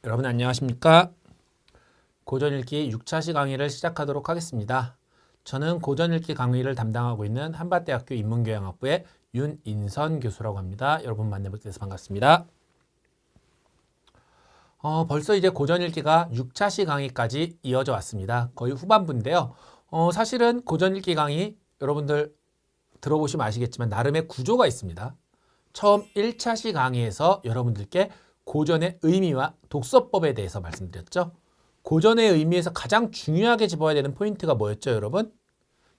여러분 안녕하십니까? 고전읽기 6차시 강의를 시작하도록 하겠습니다. 저는 고전읽기 강의를 담당하고 있는 한밭대학교 인문교양학부의 윤인선 교수라고 합니다. 여러분 만나뵙게 돼서 반갑습니다. 벌써 이제 고전읽기가 6차시 강의까지 이어져 왔습니다. 거의 후반부인데요. 사실은 고전읽기 강의 여러분들 들어보시면 아시겠지만 나름의 구조가 있습니다. 처음 1차시 강의에서 여러분들께 고전의 의미와 독서법에 대해서 말씀드렸죠. 고전의 의미에서 가장 중요하게 짚어야 되는 포인트가 뭐였죠, 여러분?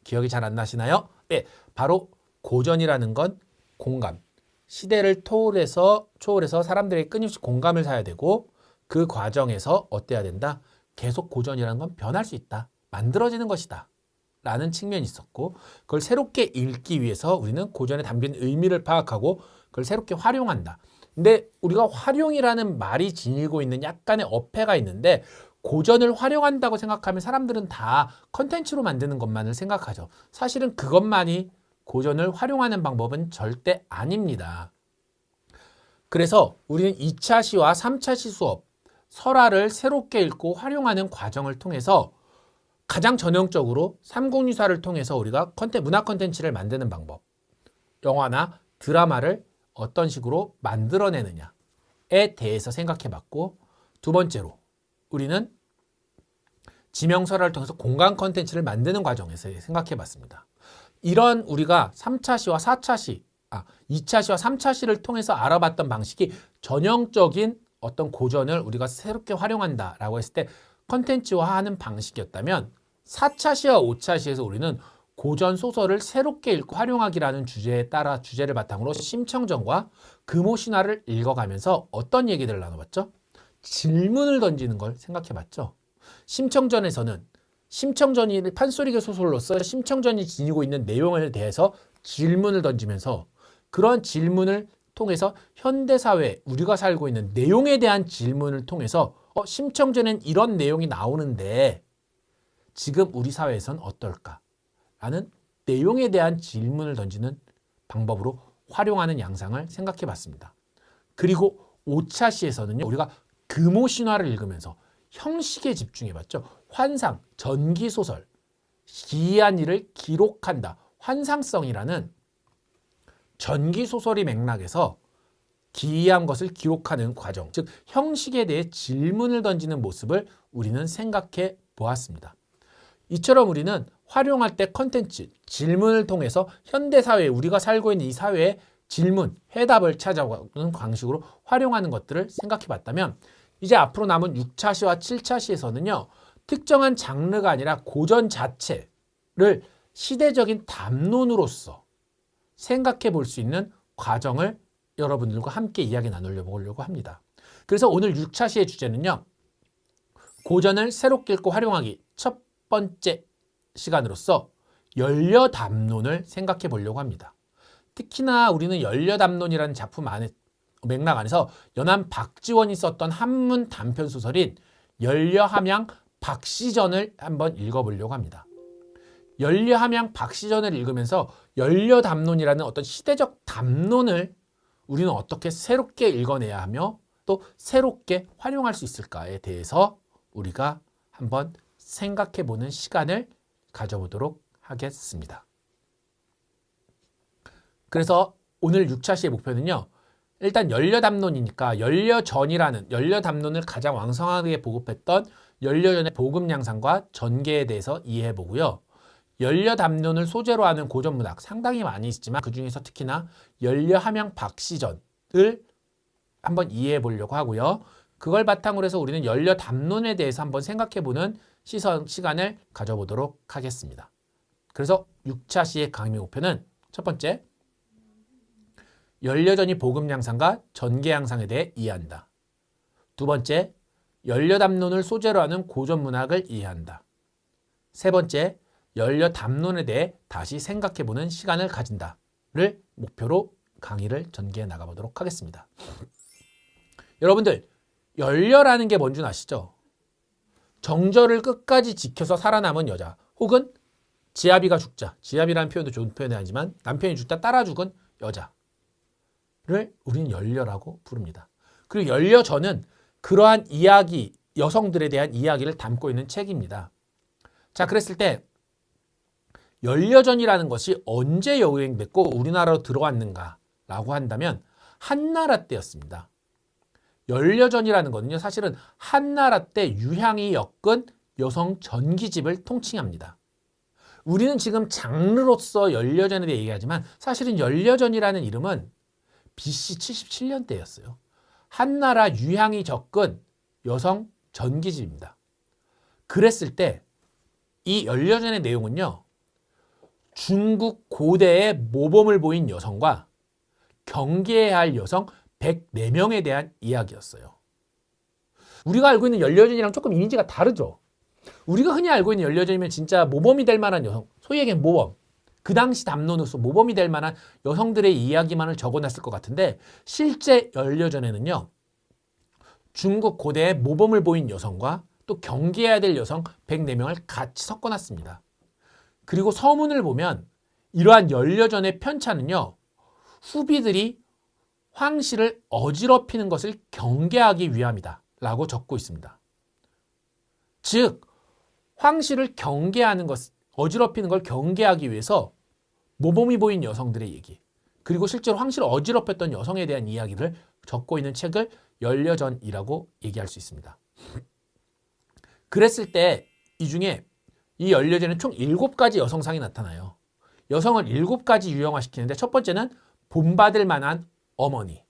기억이 잘 안 나시나요? 네, 바로 고전이라는 건 공감, 시대를 초월해서 사람들에게 끊임없이 공감을 사야 되고 그 과정에서 어때야 된다? 계속 고전이라는 건 변할 수 있다. 만들어지는 것이다. 라는 측면이 있었고 그걸 새롭게 읽기 위해서 우리는 고전에 담긴 의미를 파악하고 그걸 새롭게 활용한다. 근데 우리가 활용이라는 말이 지니고 있는 약간의 어폐가 있는데 고전을 활용한다고 생각하면 사람들은 다 컨텐츠로 만드는 것만을 생각하죠. 사실은 그것만이 고전을 활용하는 방법은 절대 아닙니다. 그래서 우리는 2차시와 3차시 수업, 설화를 새롭게 읽고 활용하는 과정을 통해서 가장 전형적으로 삼국유사를 통해서 우리가 문화 컨텐츠를 만드는 방법, 영화나 드라마를 어떤 식으로 만들어내느냐에 대해서 생각해봤고, 두 번째로 우리는 지명설화를 통해서 공간 컨텐츠를 만드는 과정에서 생각해봤습니다. 이런 우리가 3차시와 2차시와 3차시를 통해서 알아봤던 방식이 전형적인 어떤 고전을 우리가 새롭게 활용한다라고 했을 때 컨텐츠화하는 방식이었다면 4차시와 5차시에서 우리는 고전 소설을 새롭게 읽고 활용하기라는 주제를 바탕으로 심청전과 금오신화를 읽어가면서 어떤 얘기들을 나눠봤죠? 질문을 던지는 걸 생각해봤죠. 심청전에서는 심청전이 판소리계 소설로서 심청전이 지니고 있는 내용에 대해서 질문을 던지면서 그런 질문을 통해서 현대사회 우리가 살고 있는 내용에 대한 질문을 통해서 심청전엔 이런 내용이 나오는데 지금 우리 사회에선 어떨까? 라는 내용에 대한 질문을 던지는 방법으로 활용하는 양상을 생각해 봤습니다. 그리고 5차시에서는요. 우리가 금오신화를 읽으면서 형식에 집중해 봤죠. 환상, 전기소설, 기이한 일을 기록한다. 환상성이라는 전기소설의 맥락에서 기이한 것을 기록하는 과정, 즉 형식에 대해 질문을 던지는 모습을 우리는 생각해 보았습니다. 이처럼 우리는 활용할 때 컨텐츠, 질문을 통해서 현대사회, 우리가 살고 있는 이 사회의 질문, 해답을 찾아가는 방식으로 활용하는 것들을 생각해 봤다면 이제 앞으로 남은 6차시와 7차시에서는요. 특정한 장르가 아니라 고전 자체를 시대적인 담론으로서 생각해 볼 수 있는 과정을 여러분들과 함께 이야기 나누려고 합니다. 그래서 오늘 6차시의 주제는요. 고전을 새롭게 읽고 활용하기 첫 번째 시간으로서 연려담론을 생각해 보려고 합니다. 특히나 우리는 연려담론이라는 작품 안에 맥락 안에서 연암 박지원이 썼던 한문 단편 소설인 연려함양 박시전을 한번 읽어보려고 합니다. 연려함양 박시전을 읽으면서 연려담론이라는 어떤 시대적 담론을 우리는 어떻게 새롭게 읽어내야 하며 또 새롭게 활용할 수 있을까에 대해서 우리가 한번 생각해보는 시간을 가져보도록 하겠습니다. 그래서 오늘 6차시의 목표는요. 일단 연려담론이니까 연려담론을 가장 왕성하게 보급했던 연려전의 복음양상과 전개에 대해서 이해해보고요. 연려담론을 소재로 하는 고전문학 상당히 많이 있지만 그중에서 특히나 연려함양 박시전을 한번 이해해보려고 하고요. 그걸 바탕으로 해서 우리는 연려담론에 대해서 한번 생각해보는 시간을 가져보도록 하겠습니다. 그래서 6차시의 강의 목표는 첫 번째, 연려전이 복음양상과 전개양상에 대해 이해한다. 두 번째, 연려담론을 소재로 하는 고전문학을 이해한다. 세 번째, 연려담론에 대해 다시 생각해보는 시간을 가진다를 목표로 강의를 전개해 나가보도록 하겠습니다. 여러분들, 연려라는 게 뭔지 아시죠? 정절을 끝까지 지켜서 살아남은 여자 혹은 지아비가 죽자, 지아비라는 표현도 좋은 표현이 아니지만 남편이 죽다 따라 죽은 여자를 우리는 연려라고 부릅니다. 그리고 연려전은 그러한 이야기, 여성들에 대한 이야기를 담고 있는 책입니다. 자, 그랬을 때 연려전이라는 것이 언제 유행됐고 우리나라로 들어왔는가라고 한다면 한나라 때였습니다. 연려전이라는 것은요, 사실은 한나라 때 유향이 엮은 여성 전기집을 통칭합니다. 우리는 지금 장르로서 연려전에 대해 얘기하지만 사실은 연려전이라는 이름은 BC 77년대였어요. 한나라 유향이 섞은 여성 전기집입니다. 그랬을 때 이 연려전의 내용은요, 중국 고대의 모범을 보인 여성과 경계해야 할 여성 104명에 대한 이야기였어요. 우리가 알고 있는 연려전이랑 조금 이미지가 다르죠. 우리가 흔히 알고 있는 연려전이면 진짜 모범이 될 만한 여성, 소위 얘기하는 모범, 그 당시 담론으로서 모범이 될 만한 여성들의 이야기만을 적어놨을 것 같은데, 실제 연려전에는요, 중국 고대의 모범을 보인 여성과 또 경계해야 될 여성 104명을 같이 섞어놨습니다. 그리고 서문을 보면 이러한 연려전의 편찬은요, 후비들이 황씨를 어지럽히는 것을 경계하기 위함이다 라고 적고 있습니다. 즉 황씨를 경계하는 것, 어지럽히는 걸 경계하기 위해서 모범이 보인 여성들의 얘기, 그리고 실제로 황씨를 어지럽혔던 여성에 대한 이야기를 적고 있는 책을 연려전이라고 얘기할 수 있습니다. 그랬을 때 이 중에 이 연려전에 총 7가지 여성상이 나타나요. 여성을 7가지 유형화시키는데, 첫 번째는 본받을 만한 어머니,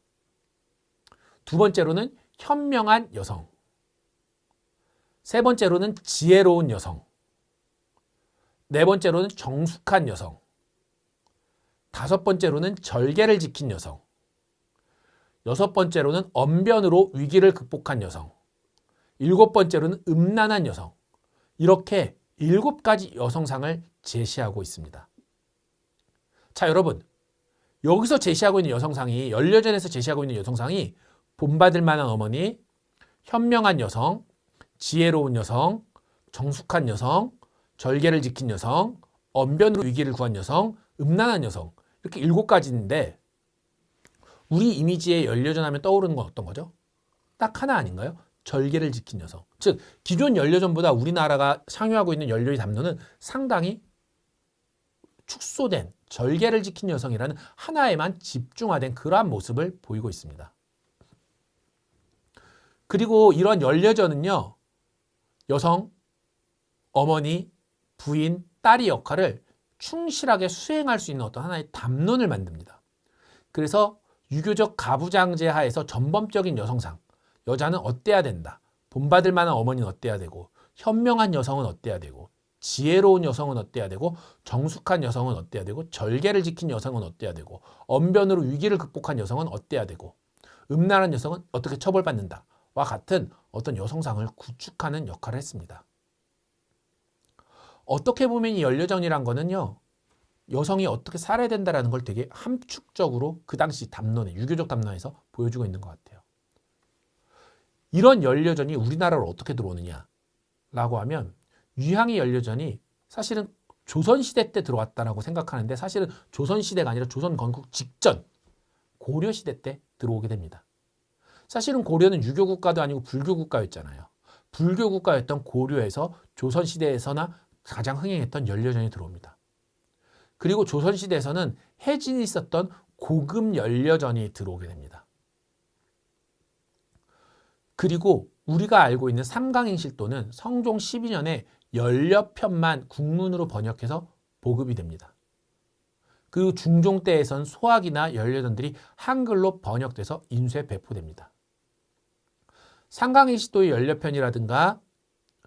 두 번째로는 현명한 여성, 세 번째로는 지혜로운 여성, 네 번째로는 정숙한 여성, 다섯 번째로는 절개를 지킨 여성, 여섯 번째로는 언변으로 위기를 극복한 여성, 일곱 번째로는 음란한 여성, 이렇게 7가지 여성상을 제시하고 있습니다. 자, 여러분, 여기서 제시하고 있는 여성상이, 연려전에서 제시하고 있는 여성상이 본받을 만한 어머니, 현명한 여성, 지혜로운 여성, 정숙한 여성, 절개를 지킨 여성, 언변으로 위기를 구한 여성, 음란한 여성, 이렇게 7가지인데 우리 이미지에 연려전 하면 떠오르는 건 어떤 거죠? 딱 하나 아닌가요? 절개를 지킨 여성. 즉 기존 연려전보다 우리나라가 상유하고 있는 연려의 담론은 상당히 축소된 절개를 지킨 여성이라는 하나에만 집중화된 그러한 모습을 보이고 있습니다. 그리고 이런 연려전은요, 여성, 어머니, 부인, 딸의 역할을 충실하게 수행할 수 있는 어떤 하나의 담론을 만듭니다. 그래서 유교적 가부장제 하에서 전범적인 여성상, 여자는 어때야 된다, 본받을 만한 어머니는 어때야 되고, 현명한 여성은 어때야 되고, 지혜로운 여성은 어때야 되고, 정숙한 여성은 어때야 되고, 절개를 지킨 여성은 어때야 되고, 언변으로 위기를 극복한 여성은 어때야 되고, 음란한 여성은 어떻게 처벌받는다 와 같은 어떤 여성상을 구축하는 역할을 했습니다. 어떻게 보면 이 연려전이란 거는요, 여성이 어떻게 살아야 된다는 걸 되게 함축적으로 그 당시 담론에, 유교적 담론에서 보여주고 있는 것 같아요. 이런 연려전이 우리나라로 어떻게 들어오느냐라고 하면, 유향의 연려전이 사실은 조선시대 때 들어왔다라고 생각하는데, 사실은 조선시대가 아니라 조선 건국 직전 고려시대 때 들어오게 됩니다. 사실은 고려는 유교국가도 아니고 불교국가였잖아요. 불교국가였던 고려에서 조선시대에서나 가장 흥행했던 연려전이 들어옵니다. 그리고 조선시대에서는 해진이 있었던 고급 연려전이 들어오게 됩니다. 그리고 우리가 알고 있는 삼강행실도는 성종 12년에 연려편만 국문으로 번역해서 보급이 됩니다. 그리고 중종 때에선 소학이나 연려전들이 한글로 번역돼서 인쇄 배포됩니다. 삼강행실도의 연려편이라든가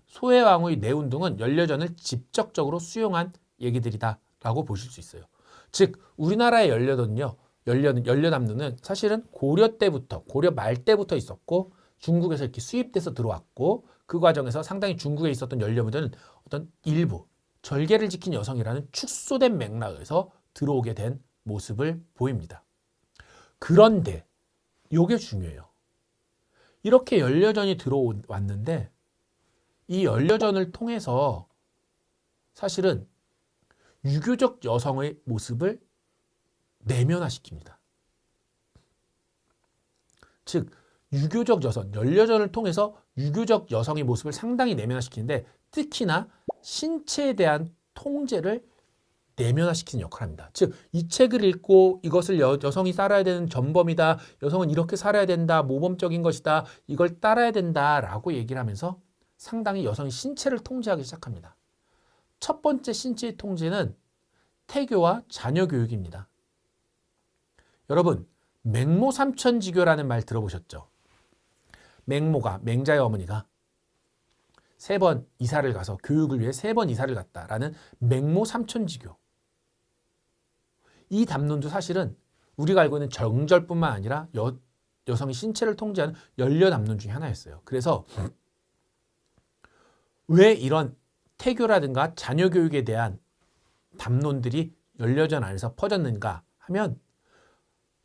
소해왕후의 내운동은 연려전을 직접적으로 수용한 얘기들이다라고 보실 수 있어요. 즉 우리나라의 연려도는요, 연려담론은 사실은 고려 때부터, 고려 말 때부터 있었고, 중국에서 이렇게 수입돼서 들어왔고, 그 과정에서 상당히 중국에 있었던 연려문들은 어떤 일부 절개를 지킨 여성이라는 축소된 맥락에서 들어오게 된 모습을 보입니다. 그런데 이게 중요해요. 이렇게 연려전이 들어왔는데 이 연려전을 통해서 사실은 유교적 여성의 모습을 내면화시킵니다. 즉 유교적 여성, 연려전을 통해서 유교적 여성의 모습을 상당히 내면화시키는데 특히나 신체에 대한 통제를 내면화시키는 역할을 합니다. 즉, 이 책을 읽고 이것을 여성이 살아야 되는 전범이다. 여성은 이렇게 살아야 된다. 모범적인 것이다. 이걸 따라야 된다라고 얘기를 하면서 상당히 여성의 신체를 통제하기 시작합니다. 첫 번째 신체의 통제는 태교와 자녀 교육입니다. 여러분, 맹모 삼천지교라는 말 들어보셨죠? 맹모가, 맹자의 어머니가 3번 이사를 가서 교육을 위해 3번 이사를 갔다라는 맹모 삼천지교. 이 담론도 사실은 우리가 알고 있는 정절뿐만 아니라 여성의 신체를 통제하는 연려 담론 중에 하나였어요. 그래서 왜 이런 태교라든가 자녀 교육에 대한 담론들이 연려전 안에서 퍼졌는가 하면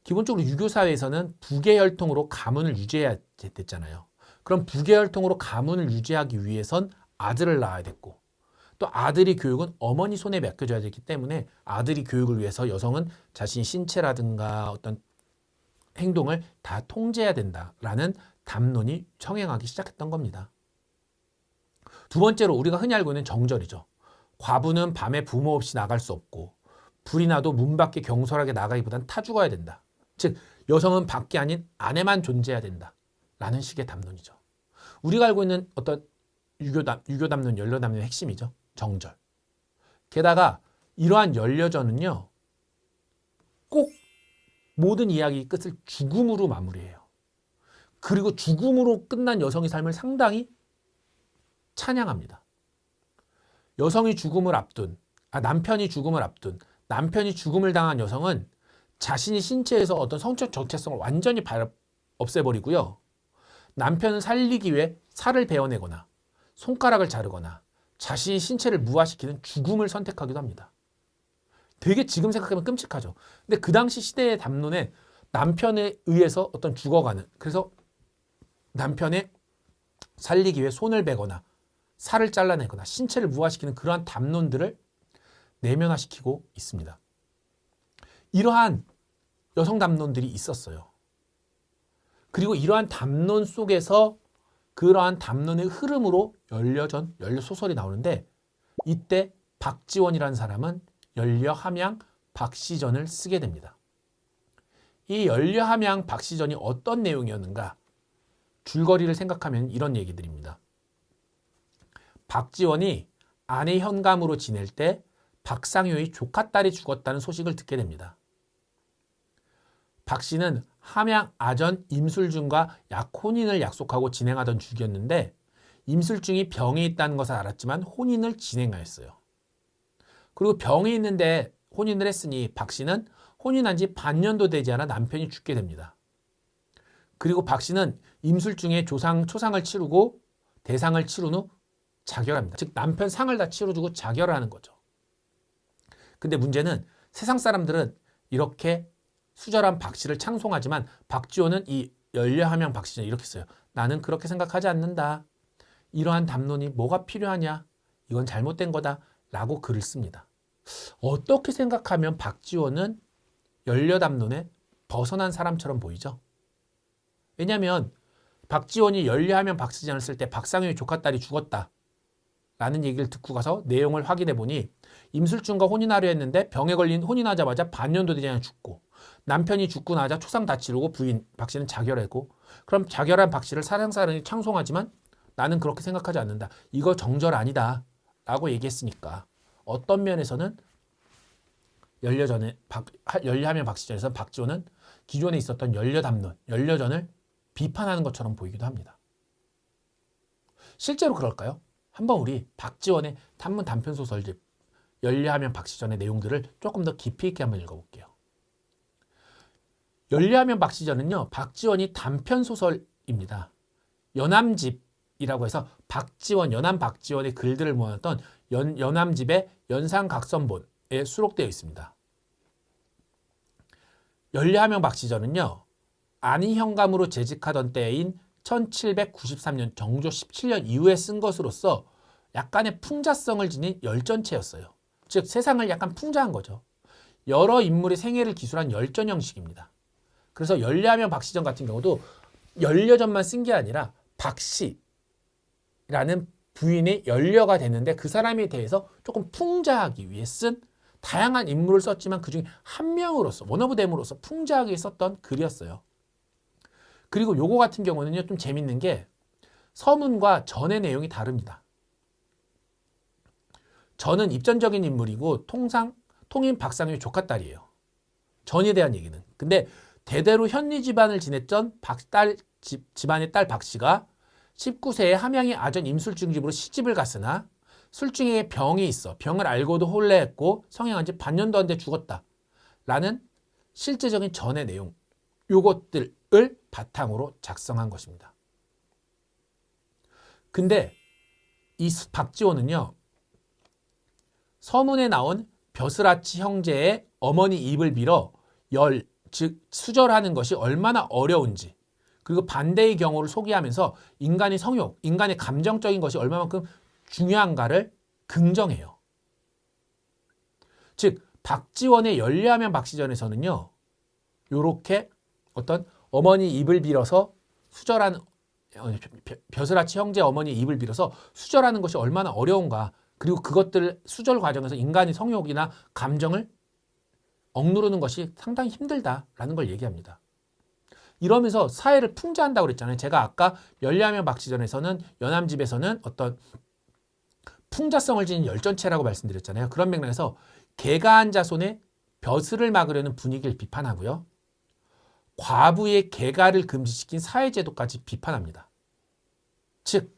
기본적으로 유교 사회에서는 부계혈통으로 가문을 유지해야 됐잖아요. 그럼 부계혈통으로 가문을 유지하기 위해선 아들을 낳아야 됐고 또 아들이 교육은 어머니 손에 맡겨져야 되기 때문에 아들이 교육을 위해서 여성은 자신의 신체라든가 어떤 행동을 다 통제해야 된다라는 담론이 성행하기 시작했던 겁니다. 두 번째로 우리가 흔히 알고 있는 정절이죠. 과부는 밤에 부모 없이 나갈 수 없고 불이 나도 문 밖에 경솔하게 나가기보단 타 죽어야 된다. 즉 여성은 밖이 아닌 안에만 존재해야 된다. 라는 식의 담론이죠. 우리가 알고 있는 어떤 유교 담론, 연려 담론의 핵심이죠. 정절. 게다가 이러한 연려전은요. 꼭 모든 이야기 끝을 죽음으로 마무리해요. 그리고 죽음으로 끝난 여성의 삶을 상당히 찬양합니다. 여성이 죽음을 앞둔, 남편이 죽음을 앞둔, 남편이 죽음을 당한 여성은 자신이 신체에서 어떤 성적 정체성을 완전히 없애버리고요. 남편을 살리기 위해 살을 베어내거나 손가락을 자르거나 자신의 신체를 무화시키는 죽음을 선택하기도 합니다. 되게 지금 생각하면 끔찍하죠. 근데 그 당시 시대의 담론에 남편에 의해서 어떤 죽어가는, 그래서 남편의 살리기 위해 손을 베거나 살을 잘라내거나 신체를 무화시키는 그러한 담론들을 내면화시키고 있습니다. 이러한 여성 담론들이 있었어요. 그리고 이러한 담론 속에서 그러한 담론의 흐름으로 연려전, 연려소설이 나오는데 이때 박지원이라는 사람은 연려함양 박시전을 쓰게 됩니다. 이 연려함양 박시전이 어떤 내용이었는가? 줄거리를 생각하면 이런 얘기들입니다. 박지원이 아내 현감으로 지낼 때 박상효의 조카딸이 죽었다는 소식을 듣게 됩니다. 박 씨는 함양 아전 임술중과 혼인을 약속하고 진행하던 중이었는데 임술중이 병이 있다는 것을 알았지만 혼인을 진행하였어요. 그리고 병이 있는데 혼인을 했으니 박 씨는 혼인한 지 반년도 되지 않아 남편이 죽게 됩니다. 그리고 박 씨는 임술중에 초상을 치르고 대상을 치른 후 자결합니다. 즉 남편 상을 다 치러주고 자결을 하는 거죠. 근데 문제는 세상 사람들은 이렇게 수절한 박 씨를 창송하지만 박지원은 이 연려함양 박씨는 이렇게 써요. 나는 그렇게 생각하지 않는다. 이러한 담론이 뭐가 필요하냐? 이건 잘못된 거다. 라고 글을 씁니다. 어떻게 생각하면 박지원은 연려 담론에 벗어난 사람처럼 보이죠? 왜냐하면 박지원이 연려하면 박씨전을 쓸 때 박상효의 조카딸이 죽었다. 라는 얘기를 듣고 가서 내용을 확인해 보니 임술중과 혼인하려 했는데 병에 걸린 혼인하자마자 반년도 되지 않아 죽고 남편이 죽고 나자 초상 다 치르고 부인 박 씨는 자결하고 그럼 자결한 박 씨를 사랑사랑이 창송하지만 나는 그렇게 생각하지 않는다. 이거 정절 아니다. 라고 얘기했으니까 어떤 면에서는 연려하면 박씨전에서 박지원은 기존에 있었던 연려 담론, 연려전을 비판하는 것처럼 보이기도 합니다. 실제로 그럴까요? 한번 우리 박지원의 단문 단편소설집 연려하면 박씨전의 내용들을 조금 더 깊이 있게 한번 읽어볼게요. 연려하면 박씨전은요. 박지원이 단편소설입니다. 연암집이라고 해서 박지원, 연암 박지원의 글들을 모았던 연암집의 연산각선본에 수록되어 있습니다. 연려하면 박씨전은요. 안희 현감으로 재직하던 때인 1793년 정조 17년 이후에 쓴 것으로서 약간의 풍자성을 지닌 열전체였어요. 즉 세상을 약간 풍자한 거죠. 여러 인물의 생애를 기술한 열전 형식입니다. 그래서 연려하면 박씨전 같은 경우도 연려전만 쓴 게 아니라 박씨라는 부인의 연려가 됐는데 그 사람에 대해서 조금 풍자하기 위해 쓴 다양한 인물을 썼지만 그중에 한 명으로서 원어브댐으로서 풍자하게 썼던 글이었어요. 그리고 요거 같은 경우는요 좀 재밌는 게 서문과 전의 내용이 다릅니다. 전은 입전적인 인물이고 통인 박상유의 조카딸이에요. 전에 대한 얘기는. 근데 대대로 현리 집안을 지냈던 집안의 딸 박씨가 19세에 함양의 아전 임술중 집으로 시집을 갔으나 술중에 병이 있어 병을 알고도 혼례했고 성행한 지 반년도 안 돼 죽었다. 라는 실제적인 전의 내용 요것들을 바탕으로 작성한 것입니다. 근데 이 박지원은요. 서문에 나온 벼슬아치 형제의 어머니 입을 빌어 즉 수절하는 것이 얼마나 어려운지 그리고 반대의 경우를 소개하면서 인간의 성욕, 인간의 감정적인 것이 얼마만큼 중요한가를 긍정해요. 즉 박지원의 연려하면 박시전에서는요. 요렇게 어떤 어머니 입을 빌어서 수절하는 벼슬아치 형제 어머니 입을 빌어서 수절하는 것이 얼마나 어려운가 그리고 그것들 수절 과정에서 인간의 성욕이나 감정을 억누르는 것이 상당히 힘들다라는 걸 얘기합니다. 이러면서 사회를 풍자한다고 그랬잖아요. 제가 아까 연려하면 박시전에서는 연암집에서는 어떤 풍자성을 지닌 열전체라고 말씀드렸잖아요. 그런 맥락에서 개가한 자손의 벼슬을 막으려는 분위기를 비판하고요. 과부의 개가를 금지시킨 사회제도까지 비판합니다. 즉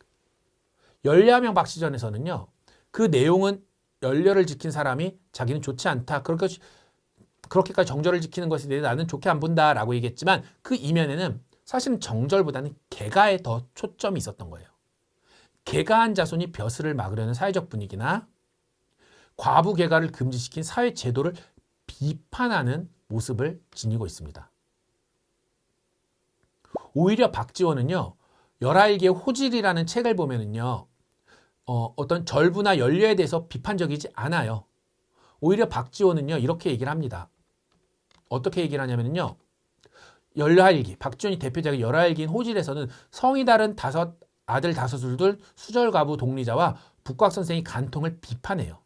연려하면 박시전에서는요. 그 내용은 연려를 지킨 사람이 자기는 좋지 않다. 그렇게까지 정절을 지키는 것에 대해 나는 좋게 안 본다라고 얘기했지만 그 이면에는 사실은 정절보다는 개가에 더 초점이 있었던 거예요. 개가한 자손이 벼슬을 막으려는 사회적 분위기나 과부 개가를 금지시킨 사회 제도를 비판하는 모습을 지니고 있습니다. 오히려 박지원은요. 열아일기의 호질이라는 책을 보면은요. 어떤 절부나 연려에 대해서 비판적이지 않아요. 오히려 박지원은요. 이렇게 얘기를 합니다. 어떻게 얘기를 하냐면요. 열아일기, 박지원이 대표작의 열아일기인 호질에서는 성이 다른 아들 다섯을 둘 수절가부 독리자와 북곽 선생이 간통을 비판해요.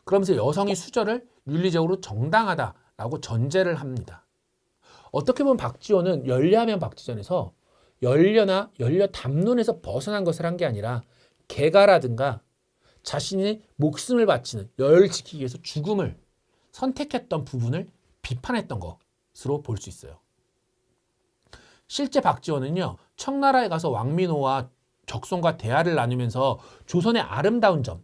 그러면서 여성의 수절을 윤리적으로 정당하다라고 전제를 합니다. 어떻게 보면 박지원은 연려하면 박지전에서 연려나 연려 담론에서 벗어난 것을 한 게 아니라 개가라든가 자신의 목숨을 바치는 여를 지키기 위해서 죽음을 선택했던 부분을 비판했던 것으로 볼 수 있어요. 실제 박지원은요. 청나라에 가서 왕민호와 적손과 대화를 나누면서 조선의 아름다운 점,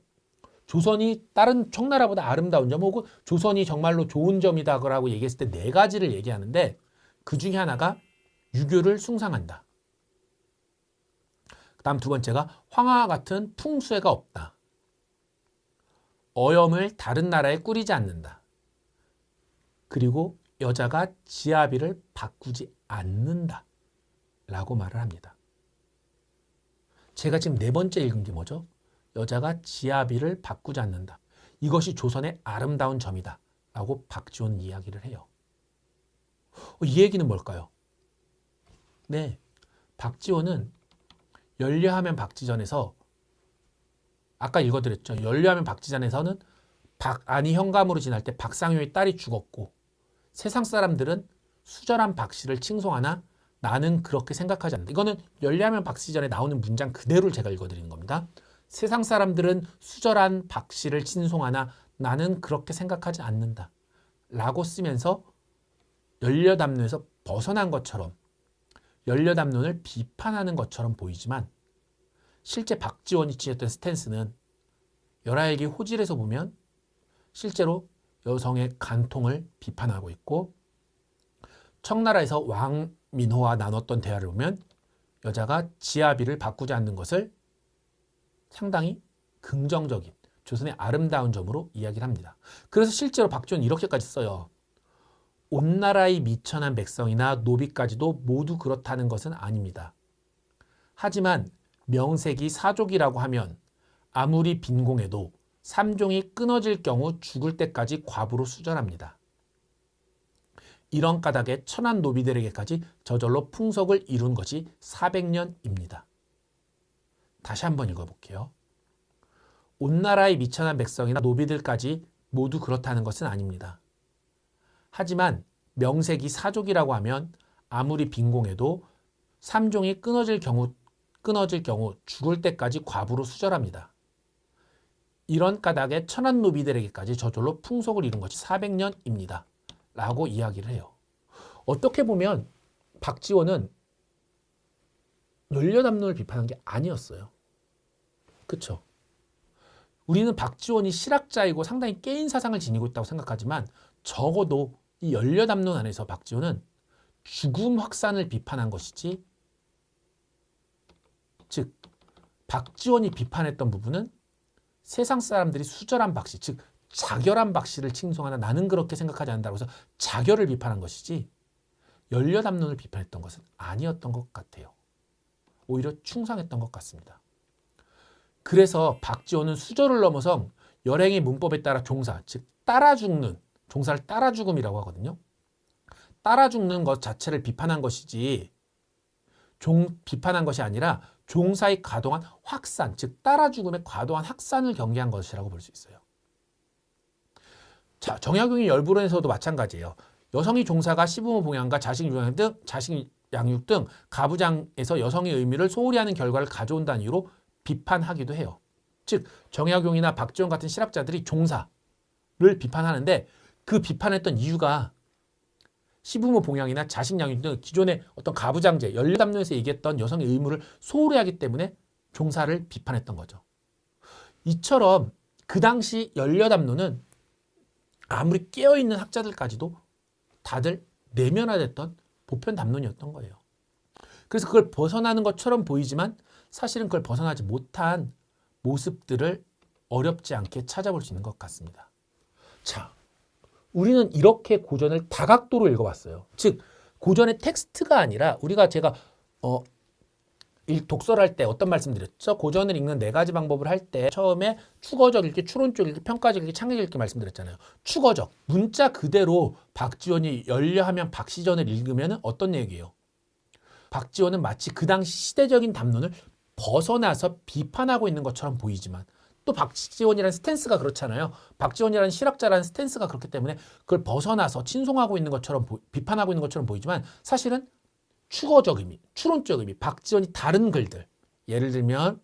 조선이 다른 청나라보다 아름다운 점 혹은 조선이 정말로 좋은 점이다라고 얘기했을 때 네 가지를 얘기하는데 그 중에 하나가 유교를 숭상한다. 그 다음 두 번째가 황하와 같은 풍수애가 없다. 어염을 다른 나라에 꾸리지 않는다. 그리고 여자가 지아비를 바꾸지 않는다. 라고 말을 합니다. 제가 지금 네 번째 읽은 게 뭐죠? 여자가 지아비를 바꾸지 않는다. 이것이 조선의 아름다운 점이다. 라고 박지원 이야기를 해요. 이 얘기는 뭘까요? 네, 박지원은 연려하면 박지전에서 아까 읽어드렸죠. 연려하면 박지전에서는 박안이 현감으로 지날 때 박상효의 딸이 죽었고 세상 사람들은 수절한 박씨를 칭송하나 나는 그렇게 생각하지 않는다. 이거는 연려하면 박씨전에 나오는 문장 그대로를 제가 읽어드리는 겁니다. 세상 사람들은 수절한 박씨를 칭송하나 나는 그렇게 생각하지 않는다. 라고 쓰면서 연려담론에서 벗어난 것처럼 연려담론을 비판하는 것처럼 보이지만 실제 박지원이 취했던 스탠스는 열아일기 호질에서 보면 실제로 여성의 간통을 비판하고 있고 청나라에서 왕민호와 나눴던 대화를 보면 여자가 지아비를 바꾸지 않는 것을 상당히 긍정적인 조선의 아름다운 점으로 이야기를 합니다. 그래서 실제로 박지원은 이렇게까지 써요. 온 나라의 미천한 백성이나 노비까지도 모두 그렇다는 것은 아닙니다. 하지만 명색이 사족이라고 하면 아무리 빈공해도 삼종이 끊어질 경우 죽을 때까지 과부로 수절합니다. 이런 까닭에 천한 노비들에게까지 저절로 풍속을 이룬 것이 400년입니다. 다시 한번 읽어볼게요. 온 나라의 미천한 백성이나 노비들까지 모두 그렇다는 것은 아닙니다. 하지만 명색이 사족이라고 하면 아무리 빈공해도 3종이 끊어질 경우 죽을 때까지 과부로 수절합니다. 이런 까닭에 천한 노비들에게까지 저절로 풍속을 이룬 것이 400년입니다. 라고 이야기를 해요. 어떻게 보면 박지원은 열려담론을 비판한 게 아니었어요. 그렇죠? 우리는 박지원이 실학자이고 상당히 깨인 사상을 지니고 있다고 생각하지만 적어도 이 열려담론 안에서 박지원은 죽음 확산을 비판한 것이지, 즉 박지원이 비판했던 부분은 세상 사람들이 수절한 박씨, 즉 자결한 박씨를 칭송하나 나는 그렇게 생각하지 않는다고 해서 자결을 비판한 것이지 열려담론을 비판했던 것은 아니었던 것 같아요. 오히려 충성했던 것 같습니다. 그래서 박지원은 수절을 넘어서 열행의 문법에 따라 종사, 즉 따라 죽는, 종사를 따라 죽음이라고 하거든요. 따라 죽는 것 자체를 비판한 것이지 비판한 것이 아니라 종사의 과도한 확산, 즉 따라 죽음의 과도한 확산을 경계한 것이라고 볼 수 있어요. 자, 정약용의 열불원에서도 마찬가지예요. 여성의 종사가 시부모 봉양과 자식 양육 등 가부장에서 여성의 의미를 소홀히 하는 결과를 가져온다는 이유로 비판하기도 해요. 즉 정약용이나 박지원 같은 실학자들이 종사를 비판하는데 그 비판했던 이유가 시부모 봉양이나 자식 양육 등 기존의 어떤 가부장제, 열려담론에서 얘기했던 여성의 의무를 소홀히 하기 때문에 종사를 비판했던 거죠. 이처럼 그 당시 열려담론은 아무리 깨어있는 학자들까지도 다들 내면화됐던 보편 담론이었던 거예요. 그래서 그걸 벗어나는 것처럼 보이지만 사실은 그걸 벗어나지 못한 모습들을 어렵지 않게 찾아볼 수 있는 것 같습니다. 자, 우리는 이렇게 고전을 다각도로 읽어봤어요. 즉 고전의 텍스트가 아니라 제가 독서를 할 때 어떤 말씀 드렸죠? 고전을 읽는 4가지 방법을 할 때 처음에 추거적 읽기, 추론적 읽기, 평가적 읽기, 창의적 읽기 말씀드렸잖아요. 추거적, 문자 그대로 박지원이 열려하면 박시전을 읽으면 어떤 얘기예요? 박지원은 마치 그 당시 시대적인 담론을 벗어나서 비판하고 있는 것처럼 보이지만 또 박지원이라는 스탠스가 그렇잖아요. 박지원이라는 실학자라는 스탠스가 그렇기 때문에 그걸 벗어나서 친송하고 있는 것처럼 비판하고 있는 것처럼 보이지만 사실은 추거적 의미, 추론적 의미, 박지원이 다른 글들, 예를 들면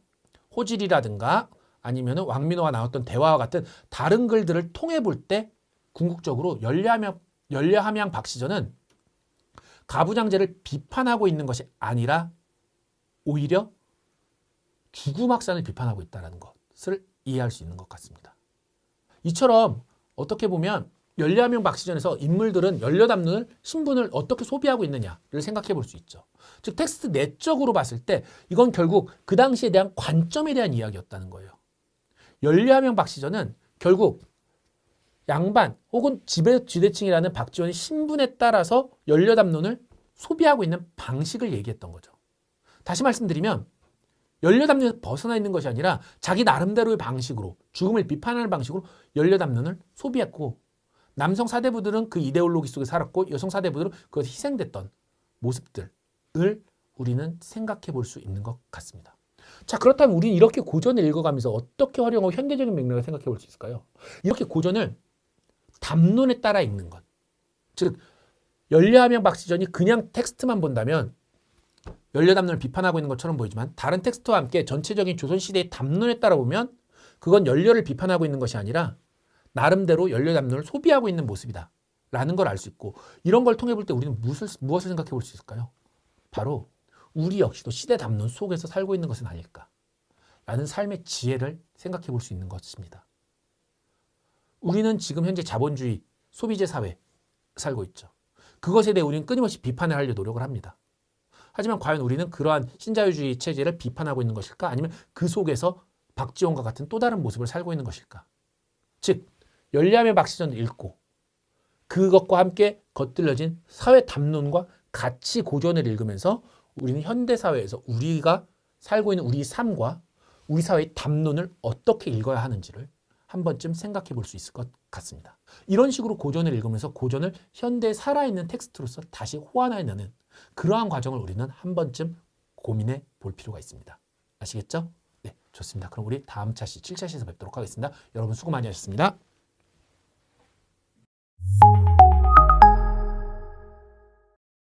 호질이라든가 아니면 왕민호가 나왔던 대화와 같은 다른 글들을 통해 볼 때 궁극적으로 열려함양 박시전은 가부장제를 비판하고 있는 것이 아니라 오히려 죽음확산을 비판하고 있다는 것을 이해할 수 있는 것 같습니다. 이처럼 어떻게 보면 열려함양 박시전에서 인물들은 열려담론을 신분을 어떻게 소비하고 있느냐를 생각해 볼 수 있죠. 즉 텍스트 내적으로 봤을 때 이건 결국 그 당시에 대한 관점에 대한 이야기였다는 거예요. 열려함양 박시전은 결국 양반 혹은 지대층이라는 박지원의 신분에 따라서 열려담론을 소비하고 있는 방식을 얘기했던 거죠. 다시 말씀드리면 열려담론에서 벗어나 있는 것이 아니라 자기 나름대로의 방식으로 죽음을 비판하는 방식으로 열려담론을 소비했고 남성 사대부들은 그 이데올로기 속에 살았고 여성 사대부들은 그것에 희생됐던 모습들을 우리는 생각해 볼 수 있는 것 같습니다. 자, 그렇다면 우리는 이렇게 고전을 읽어가면서 어떻게 활용하고 현대적인 맥락을 생각해 볼 수 있을까요? 이렇게 고전을 담론에 따라 읽는 것. 즉 열려함양 박시전이 그냥 텍스트만 본다면 열려담론을 비판하고 있는 것처럼 보이지만 다른 텍스트와 함께 전체적인 조선시대의 담론에 따라 보면 그건 열려를 비판하고 있는 것이 아니라 나름대로 열려담론을 소비하고 있는 모습이다 라는 걸 알 수 있고 이런 걸 통해 볼 때 우리는 무엇을 생각해 볼 수 있을까요? 바로 우리 역시도 시대 담론 속에서 살고 있는 것은 아닐까 라는 삶의 지혜를 생각해 볼 수 있는 것입니다. 우리는 지금 현재 자본주의 소비재 사회에 살고 있죠. 그것에 대해 우리는 끊임없이 비판을 하려 노력을 합니다. 하지만 과연 우리는 그러한 신자유주의 체제를 비판하고 있는 것일까? 아니면 그 속에서 박지원과 같은 또 다른 모습을 살고 있는 것일까? 즉 열려함양 박시전을 읽고 그것과 함께 겉들여진 사회 담론과 가치 고전을 읽으면서 우리는 현대사회에서 우리가 살고 있는 우리 삶과 우리 사회의 담론을 어떻게 읽어야 하는지를 한 번쯤 생각해 볼 수 있을 것 같습니다. 이런 식으로 고전을 읽으면서 고전을 현대에 살아있는 텍스트로서 다시 호환해내는 그러한 과정을 우리는 한 번쯤 고민해 볼 필요가 있습니다. 아시겠죠? 네, 좋습니다. 그럼 우리 다음 차시 7차시에서 뵙도록 하겠습니다. 여러분 수고 많이 하셨습니다.